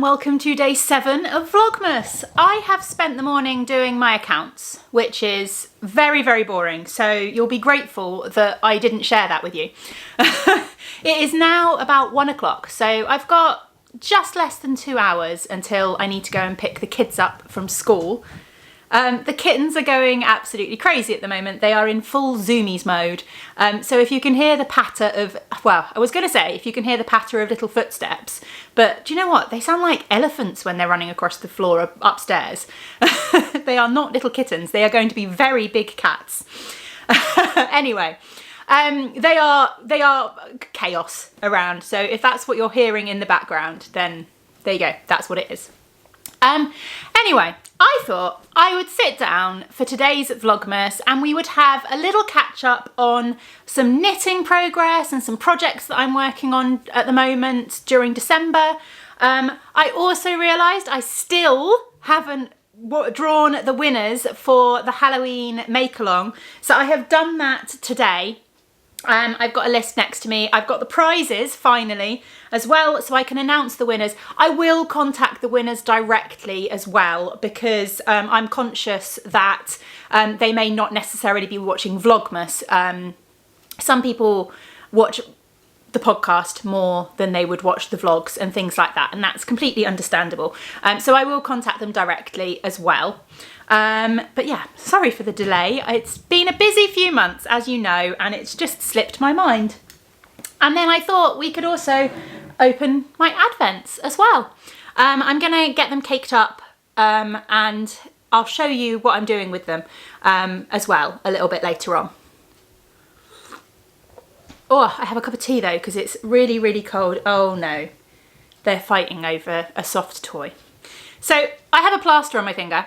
welcome to day 7 of Vlogmas. I have spent the morning doing my accounts, which is very, very boring, so you'll be grateful that I didn't share that with you. It is now about 1 o'clock, so I've got just less than 2 hours until I need to go and pick the kids up from school. The kittens are going absolutely crazy at the moment. They are in full zoomies mode. So if you can hear the patter of, well, I was going to say if you can hear the patter of little footsteps, but do you know what? They sound like elephants when they're running across the floor upstairs. They are not little kittens. They are going to be very big cats. Anyway, they are chaos around. So if that's what you're hearing in the background, then there you go. That's what it is. Anyway, I thought I would sit down for today's Vlogmas and we would have a little catch up on some knitting progress and some projects that I'm working on at the moment during December. I also realised I still haven't drawn the winners for the Halloween make-along, so I have done that today. I've got a list next to me. I've got the prizes finally as well, so I can announce the winners. I will contact the winners directly as well because I'm conscious that they may not necessarily be watching Vlogmas. Some people watch the podcast more than they would watch the vlogs and things like that, and that's completely understandable. So I will contact them directly as well. But yeah, sorry for the delay. It's been a busy few months, as you know, and it's just slipped my mind. And then I thought we could also open my Advents as well. I'm going to get them caked up and I'll show you what I'm doing with them as well a little bit later on. Oh, I have a cup of tea though because it's really, really cold. Oh no, they're fighting over a soft toy. So I have a plaster on my finger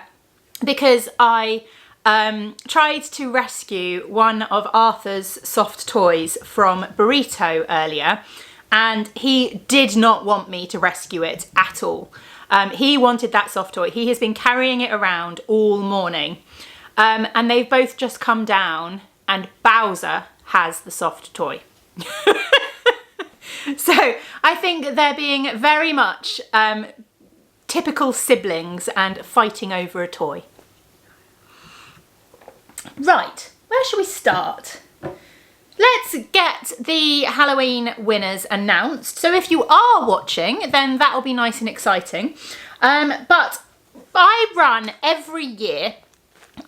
because I tried to rescue one of Arthur's soft toys from Burrito earlier, and he did not want me to rescue it at all. He wanted that soft toy. He has been carrying it around all morning, and they've both just come down and Bowser has the soft toy. So I think they're being very much typical siblings and fighting over a toy. Right, where should we start? Let's get the Halloween winners announced. So if you are watching, then that'll be nice and exciting. But I run every year.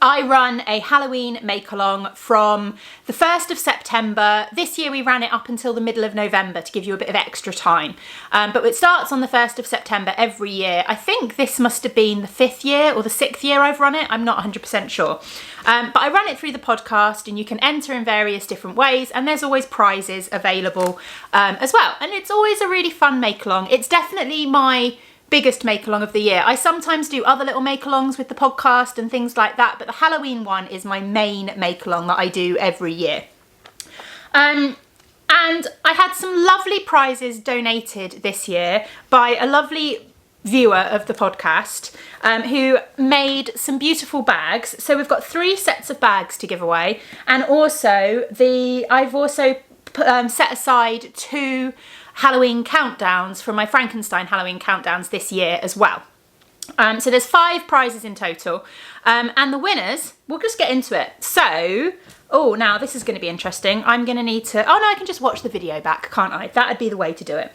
I run a Halloween make-along from the 1st of September. This year we ran it up until the middle of November to give you a bit of extra time. But it starts on the 1st of September every year. I think this must have been the 5th year or the 6th year I've run it. I'm not 100% sure. But I run it through the podcast and you can enter in various different ways, and there's always prizes available as well. And it's always a really fun make-along. It's definitely my biggest make-along of the year. I sometimes do other little make-alongs with the podcast and things like that, but the Halloween one is my main make-along that I do every year. And I had some lovely prizes donated this year by a lovely viewer of the podcast who made some beautiful bags. So we've got 3 sets of bags to give away, and also I've also set aside 2 Halloween countdowns from my Frankenstein Halloween countdowns this year as well. So there's 5 prizes in total, and the winners, we'll just get into it. So, oh, now this is going to be interesting. I'm going to need to, oh no, I can just watch the video back, can't I? That'd be the way to do it.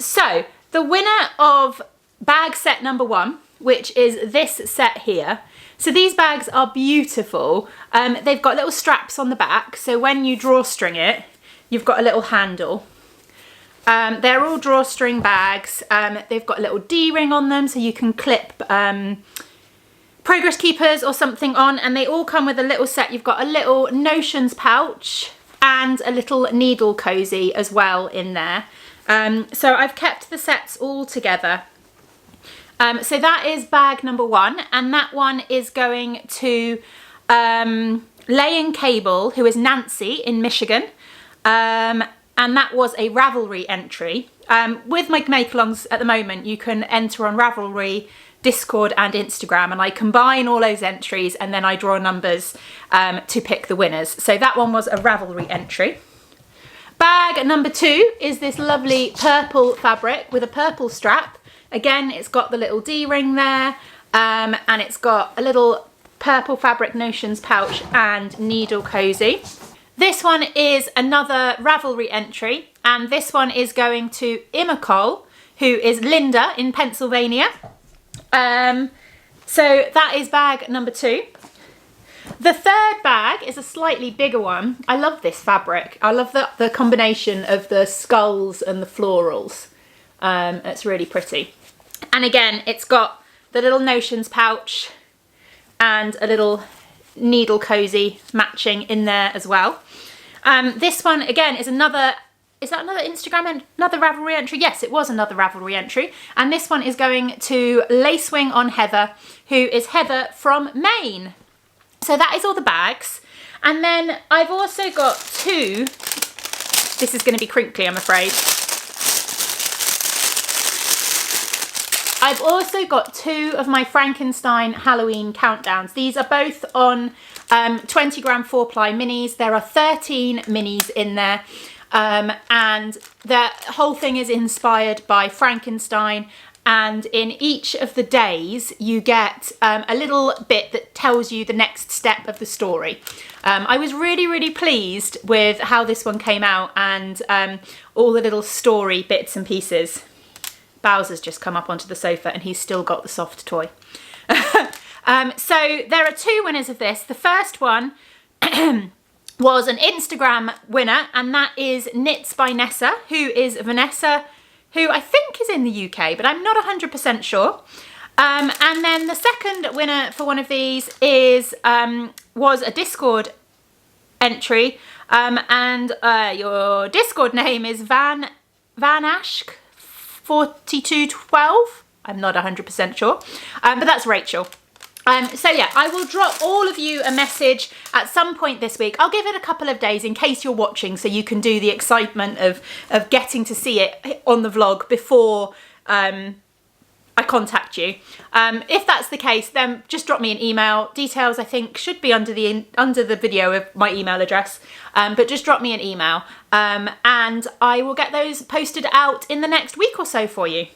So the winner of bag set number 1, which is this set here. So these bags are beautiful. They've got little straps on the back, so when you drawstring it, you've got a little handle. They're all drawstring bags. They've got a little D-ring on them so you can clip progress keepers or something on, and they all come with a little set. You've got a little notions pouch and a little needle cozy as well in there. So I've kept the sets all together. So that is bag number 1, and that one is going to Laying Cable, who is Nancy in Michigan. And that was a Ravelry entry. With my make-alongs at the moment, you can enter on Ravelry, Discord and Instagram, and I combine all those entries and then I draw numbers to pick the winners. So that one was a Ravelry entry. Bag number 2 is this lovely purple fabric with a purple strap. Again, it's got the little D-ring there, and it's got a little purple fabric notions pouch and needle cozy. This one is another Ravelry entry, and this one is going to Imacole, who is Linda in Pennsylvania. So that is bag number 2. The third bag is a slightly bigger one. I love this fabric. I love the combination of the skulls and the florals. It's really pretty. And again, it's got the little notions pouch and a little needle cozy matching in there as well. This one again is another, is that another Instagram and another Ravelry entry? Yes, it was another Ravelry entry. And this one is going to Lacewing on Heather, who is Heather from Maine. So that is all the bags. And then I've also got 2, this is going to be crinkly, I'm afraid. I've also got 2 of my Frankenstein Halloween countdowns. These are both on 20 gram 4-ply minis. There are 13 minis in there. And the whole thing is inspired by Frankenstein. And in each of the days, you get a little bit that tells you the next step of the story. I was really, really pleased with how this one came out and all the little story bits and pieces. Bowser's just come up onto the sofa and he's still got the soft toy. So there are 2 winners of this. The first one was an Instagram winner, and that is Knits by Nessa, who is Vanessa, who I think is in the UK, but I'm not 100% sure. And then the second winner for one of these is was a Discord entry, and your Discord name is Van Ashk 4212. I'm not 100% sure, but that's Rachel. So yeah, I will drop all of you a message at some point this week. I'll give it a couple of days in case you're watching, so you can do the excitement of getting to see it on the vlog before I contact you. If that's the case, then just drop me an email. Details I think should be under the video of my email address, but just drop me an email, and I will get those posted out in the next week or so for you.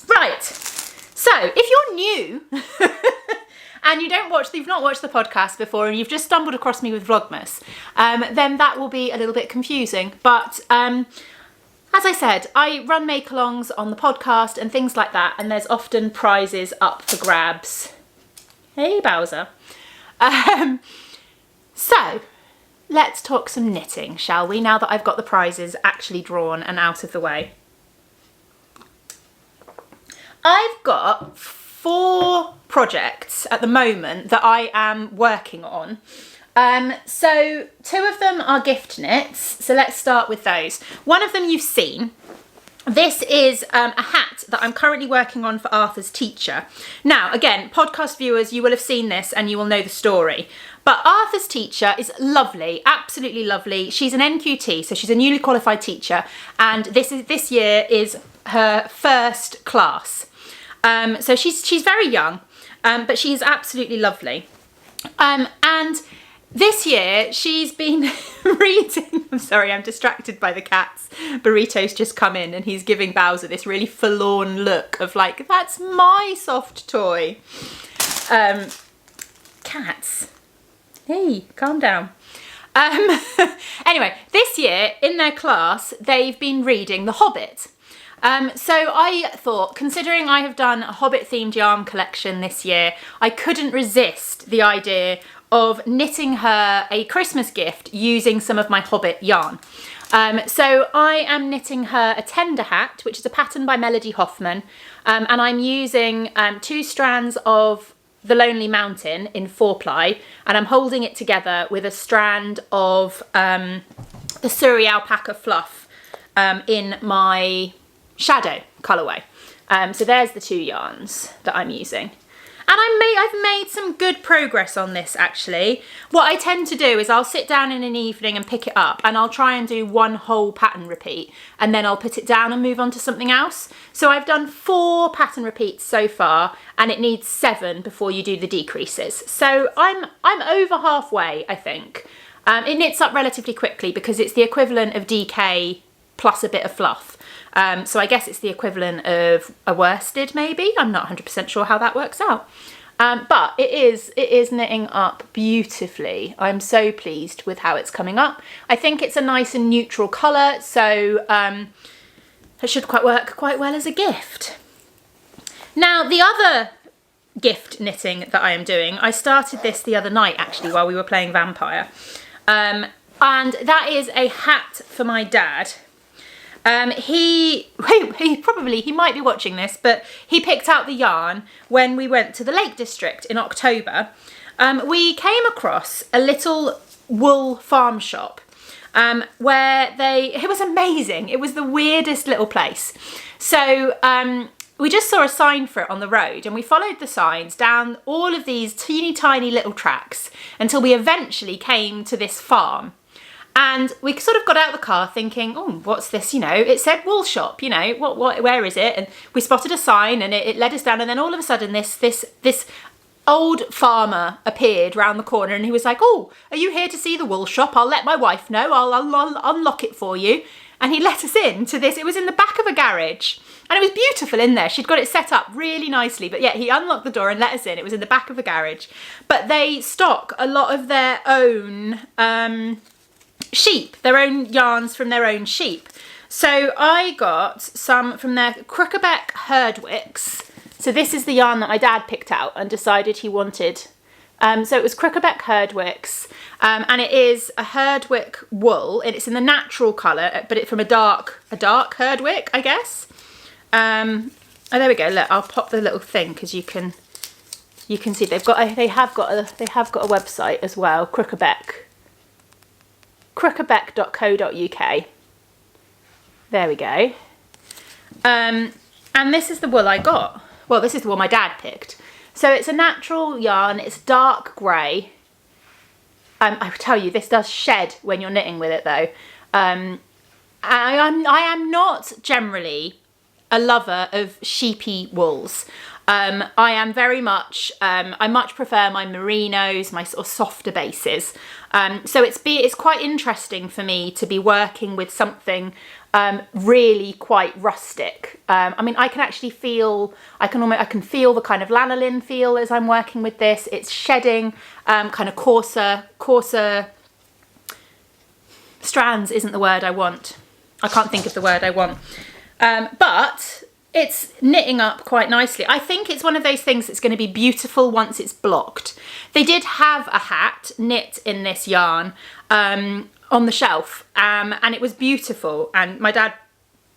Right, so if you're new and you've not watched the podcast before and you've just stumbled across me with Vlogmas, then that will be a little bit confusing. But as I said, I run make-alongs on the podcast and things like that, and there's often prizes up for grabs. Hey, Bowser. So let's talk some knitting, shall we, now that I've got the prizes actually drawn and out of the way. I've got 4 projects at the moment that I am working on. So 2 of them are gift knits, so let's start with those. One of them you've seen. This is a hat that I'm currently working on for Arthur's teacher. Now, again, podcast viewers, you will have seen this and you will know the story. But Arthur's teacher is lovely, absolutely lovely. She's an NQT, so she's a newly qualified teacher, and this year is her first class. So she's very young, but she's absolutely lovely. And this year she's been reading, I'm sorry, I'm distracted by the cats. Burrito's just come in and he's giving Bowser this really forlorn look of like, that's my soft toy. Cats, hey, calm down. Anyway, this year in their class, they've been reading The Hobbit. So I thought, considering I have done a Hobbit themed yarn collection this year, I couldn't resist the idea of knitting her a Christmas gift using some of my Hobbit yarn. So I am knitting her a tender hat, which is a pattern by Melody Hoffman, and I'm using 2 strands of The Lonely Mountain in 4-ply, and I'm holding it together with a strand of the Surrey Alpaca Fluff in my Shadow colourway. So there's the 2 yarns that I'm using. And I've made some good progress on this actually. What I tend to do is I'll sit down in an evening and pick it up, and I'll try and do one whole pattern repeat, and then I'll put it down and move on to something else. So I've done 4 pattern repeats so far, and it needs 7 before you do the decreases. So I'm over halfway, I think. It knits up relatively quickly because it's the equivalent of DK plus a bit of fluff. So I guess it's the equivalent of a worsted maybe. I'm not 100% sure how that works out. But it is knitting up beautifully. I'm so pleased with how it's coming up. I think it's a nice and neutral colour, so it should work quite well as a gift. Now, the other gift knitting that I am doing, I started this the other night actually while we were playing Vampire. And that is a hat for my dad. He might be watching this, but he picked out the yarn when we went to the Lake District in October. We came across a little wool farm shop where it was amazing. It was the weirdest little place. So we just saw a sign for it on the road, and we followed the signs down all of these teeny tiny little tracks until we eventually came to this farm. And we sort of got out of the car thinking, oh, what's this? You know, it said wool shop, you know, where is it? And we spotted a sign, and it led us down. And then all of a sudden this old farmer appeared round the corner, and he was like, oh, are you here to see the wool shop? I'll let my wife know. I'll unlock it for you. And he let us in to this. It was in the back of a garage, and it was beautiful in there. She'd got it set up really nicely, but yeah, he unlocked the door and let us in. It was in the back of a garage. But they stock a lot of their own sheep, their own yarns from their own sheep. So I got some from their Crookerbeck Herdwicks. So this is the yarn that my dad picked out and decided he wanted. So it was Crookerbeck Herdwicks, and it is a Herdwick wool, and it's in the natural colour, but it's from a dark Herdwick, I guess. Oh, there we go. Look, I'll pop the little thing because you can see they have got a website as well, crookerbeck.co.uk. There we go. And this is the wool I got. Well, this is the wool my dad picked. So it's a natural yarn. It's dark grey. I tell you, this does shed when you're knitting with it, though. I am not generally a lover of sheepy wools. I am very much, I much prefer my merinos, my sort of softer bases. So it's quite interesting for me to be working with something really quite rustic. I mean, I can actually feel, I can feel the kind of lanolin feel as I'm working with this. It's shedding, kind of coarser strands isn't the word I want. I can't think of the word I want. But it's knitting up quite nicely. I think it's one of those things that's going to be beautiful once it's blocked. They did have a hat knit in this yarn on the shelf, and it was beautiful, and my dad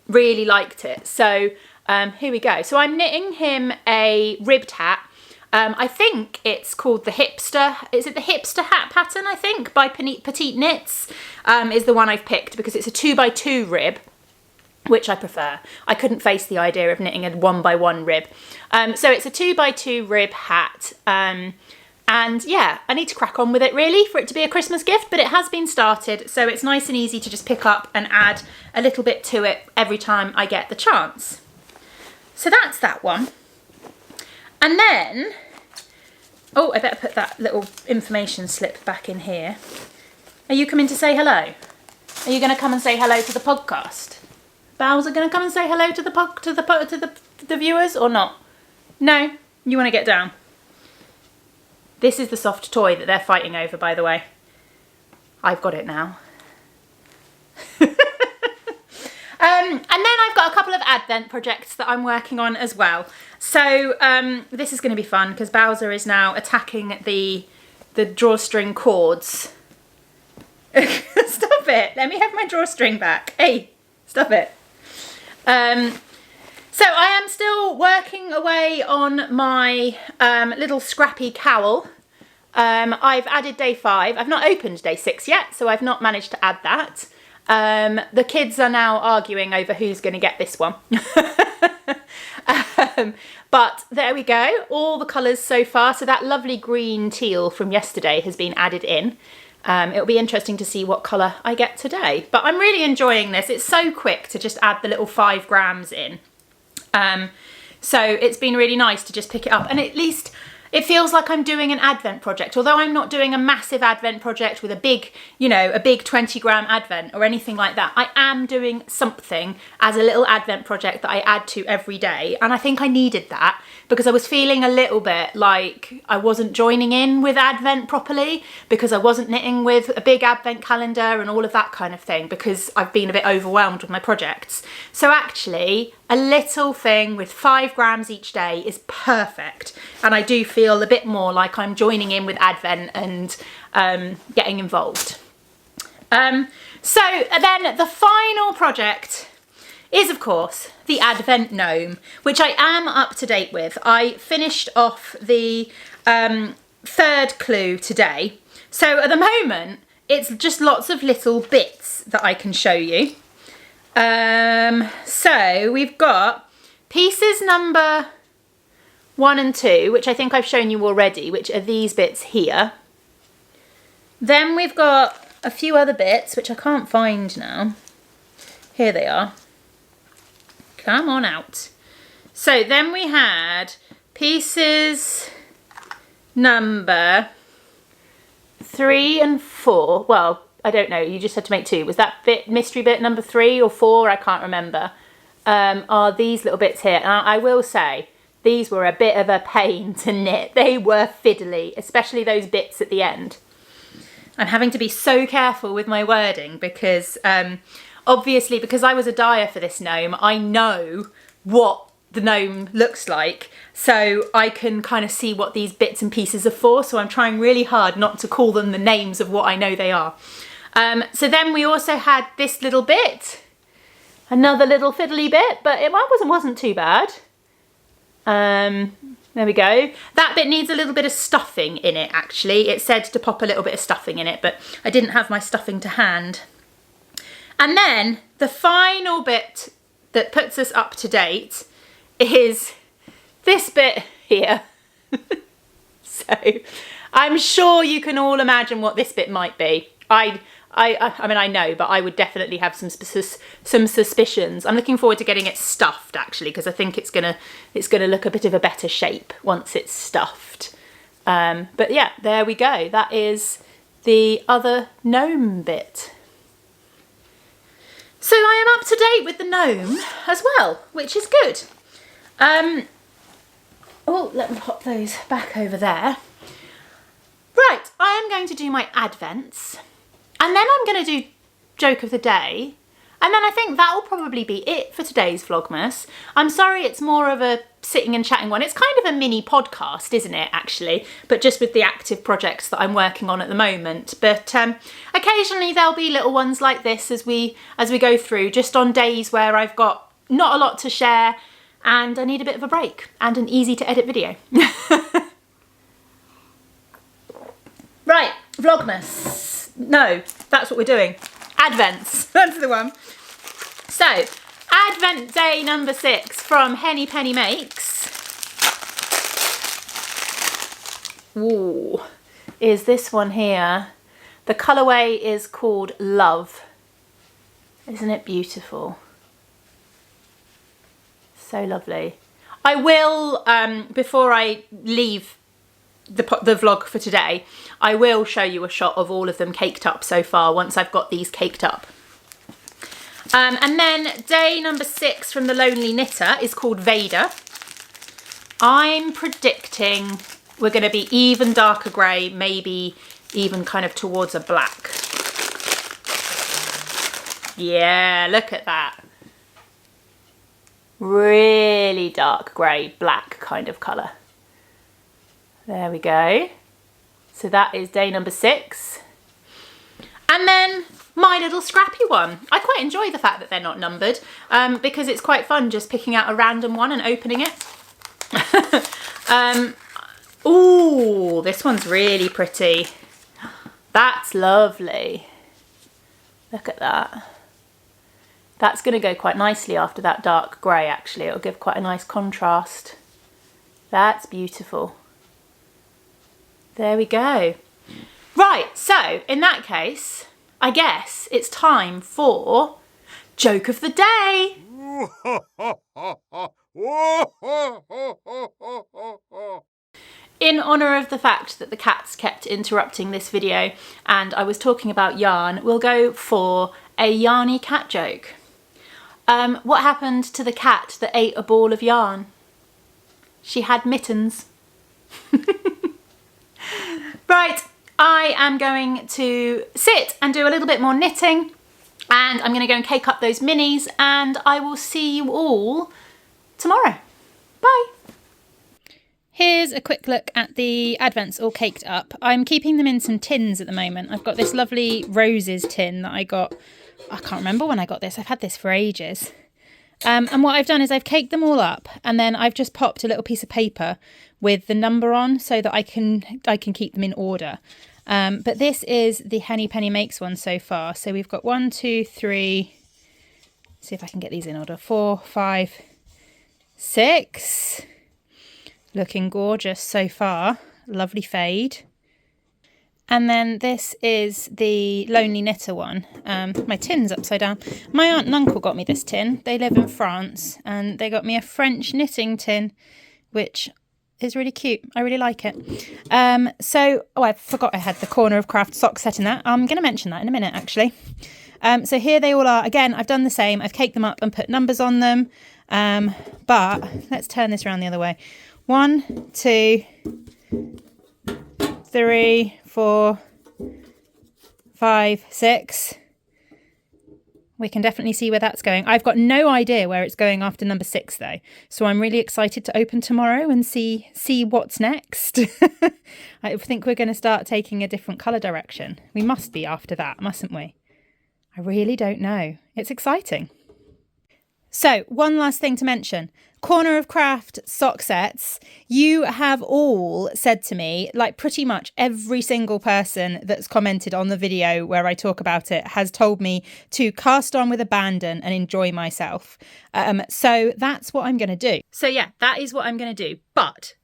really liked it. So here we go. So I'm knitting him a ribbed hat. I think it's called the hipster. Is it the hipster hat pattern, I think, by Petite Knits is the one I've picked because it's a 2x2 rib, which I prefer. I couldn't face the idea of knitting a 1x1 rib. So it's a 2x2 rib hat. And yeah, I need to crack on with it really for it to be a Christmas gift, but it has been started. So it's nice and easy to just pick up and add a little bit to it every time I get the chance. So that's that one. And then, oh, I better put that little information slip back in here. Are you coming to say hello? Are you going to come and say hello to the podcast? Bowser going to come and say hello to the viewers or not? No? You want to get down? This is the soft toy that they're fighting over, by the way. I've got it now. And then I've got a couple of Advent projects that I'm working on as well. So this is going to be fun because Bowser is now attacking the drawstring cords. Stop it. Let me have my drawstring back. Hey, stop it. So I am still working away on my little scrappy cowl. I've added day 5. I've not opened day 6 yet, so I've not managed to add that. The kids are now arguing over who's going to get this one. But there we go, all the colours so far. So that lovely green teal from yesterday has been added in. It'll be interesting to see what colour I get today. But I'm really enjoying this. It's so quick to just add the little 5 grams in. So it's been really nice to just pick it up, and at least it feels like I'm doing an Advent project, although I'm not doing a massive Advent project with a big, you know, a big 20-gram Advent or anything like that. I am doing something as a little Advent project that I add to every day. And I think I needed that because I was feeling a little bit like I wasn't joining in with Advent properly, because I wasn't knitting with a big Advent calendar and all of that kind of thing, because I've been a bit overwhelmed with my projects. So actually, a little thing with 5 grams each day is perfect. And I do feel a bit more like I'm joining in with Advent and getting involved. So then the final project is, of course, the Advent gnome, which I am up to date with. I finished off the 3rd clue today. So at the moment, it's just lots of little bits that I can show you. So we've got pieces number 1 and 2, which I think I've shown you already, which are these bits here. Then we've got a few other bits, which I can't find now. Here they are. Come on out. So then we had pieces number 3 and 4. Well, I don't know, you just had to make 2. Was that bit mystery bit number 3 or 4? I can't remember. Are these little bits here. And I will say, these were a bit of a pain to knit. They were fiddly, especially those bits at the end. I'm having to be so careful with my wording because obviously, because I was a dyer for this gnome, I know what the gnome looks like, so I can kind of see what these bits and pieces are for, so I'm trying really hard not to call them the names of what I know they are. So then we also had this little bit, another little fiddly bit, but it wasn't too bad. There we go. That bit needs a little bit of stuffing in it, actually. It said to pop a little bit of stuffing in it, but I didn't have my stuffing to hand. And then the final bit that puts us up to date is this bit here. So I'm sure you can all imagine what this bit might be. I mean, I know, but I would definitely have some suspicions. I'm looking forward to getting it stuffed, actually, because I think it's gonna look a bit of a better shape once it's stuffed. But yeah, there we go. That is the other gnome bit. So I am up to date with the gnome as well, which is good. Oh, let me pop those back over there. Right, I am going to do my Advents, and then I'm going to do Joke of the Day, and then I think that will probably be it for today's Vlogmas. I'm sorry it's more of a sitting and chatting one. It's kind of a mini podcast, isn't it, actually, but just with the active projects that I'm working on at the moment. But occasionally there'll be little ones like this as we go through, just on days where I've got not a lot to share and I need a bit of a break and an easy to edit video. Right, Vlogmas. No, that's what we're doing. Advents, that's the one. So, Advent day number 6 from Henny Penny Makes. Ooh, is this one here. The colourway is called Love. Isn't it beautiful? So lovely. I will, before I leave the vlog for today, I will show you a shot of all of them caked up so far once I've got these caked up. And then day number 6 from the Lonely Knitter is called Vader. I'm predicting we're going to be even darker grey, maybe even kind of towards a black. Yeah, look at that. Really dark grey, black kind of colour. There we go. So that is day number 6. And then my little scrappy one. I quite enjoy the fact that they're not numbered because it's quite fun just picking out a random one and opening it. Ooh, this one's really pretty. That's lovely. Look at that. That's going to go quite nicely after that dark grey, actually. It'll give quite a nice contrast. That's beautiful. There we go. Right, so in that case, I guess it's time for Joke of the Day. in honour of the fact that the cats kept interrupting this video and I was talking about yarn, we'll go for a yarny cat joke. What happened to the cat that ate a ball of yarn? She had mittens. Right, I am going to sit and do a little bit more knitting, and I'm going to go and cake up those minis, and I will see you all tomorrow. Bye. Here's a quick look at the advents all caked up. I'm keeping them in some tins at the moment. I've got this lovely roses tin that I got. I can't remember when I got this. I've had this for ages. And what I've done is I've caked them all up, and then I've just popped a little piece of paper with the number on so that I can keep them in order. But this is the Henny Penny Makes one so far. So we've got 1, 2, 3. See if I can get these in order. 4, 5, 6. Looking gorgeous so far. Lovely fade. And then this is the Lonely Knitter one. My tin's upside down. My aunt and uncle got me this tin. They live in France and they got me a French knitting tin, which is really cute. I really like it. I forgot I had the Corner of Craft sock set in that. I'm going to mention that in a minute, actually. So here they all are. Again, I've done the same. I've caked them up and put numbers on them. But let's turn this around the other way. 1, 2, 3, 4, 5, 6. We can definitely see where that's going. I've got no idea where it's going after number 6 though. So I'm really excited to open tomorrow and see what's next. I think we're going to start taking a different colour direction. We must be after that, mustn't we? I really don't know. It's exciting. So one last thing to mention. Corner of Craft sock sets. You have all said to me, like pretty much every single person that's commented on the video where I talk about it has told me to cast on with abandon and enjoy myself. So that's what I'm going to do. So yeah, that is what I'm going to do. But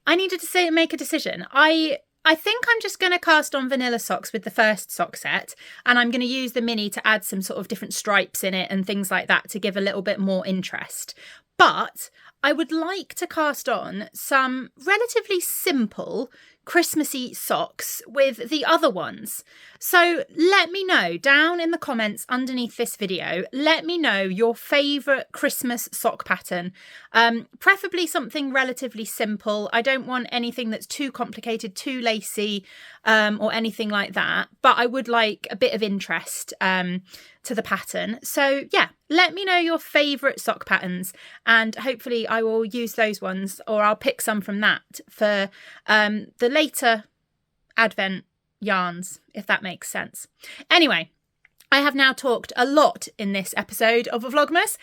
I needed to make a decision. I think I'm just going to cast on vanilla socks with the first sock set, and I'm going to use the mini to add some sort of different stripes in it and things like that to give a little bit more interest. But I would like to cast on some relatively simple Christmassy socks with the other ones. So let me know down in the comments underneath this video, let me know your favourite Christmas sock pattern. Preferably something relatively simple. I don't want anything that's too complicated, too lacy, or anything like that. But I would like a bit of interest to the pattern. So yeah, let me know your favourite sock patterns, and hopefully I will use those ones, or I'll pick some from that for the later Advent yarns, if that makes sense. Anyway, I have now talked a lot in this episode of a Vlogmas,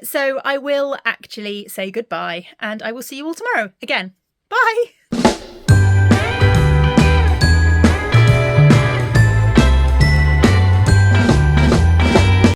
so I will actually say goodbye, and I will see you all tomorrow again. Bye!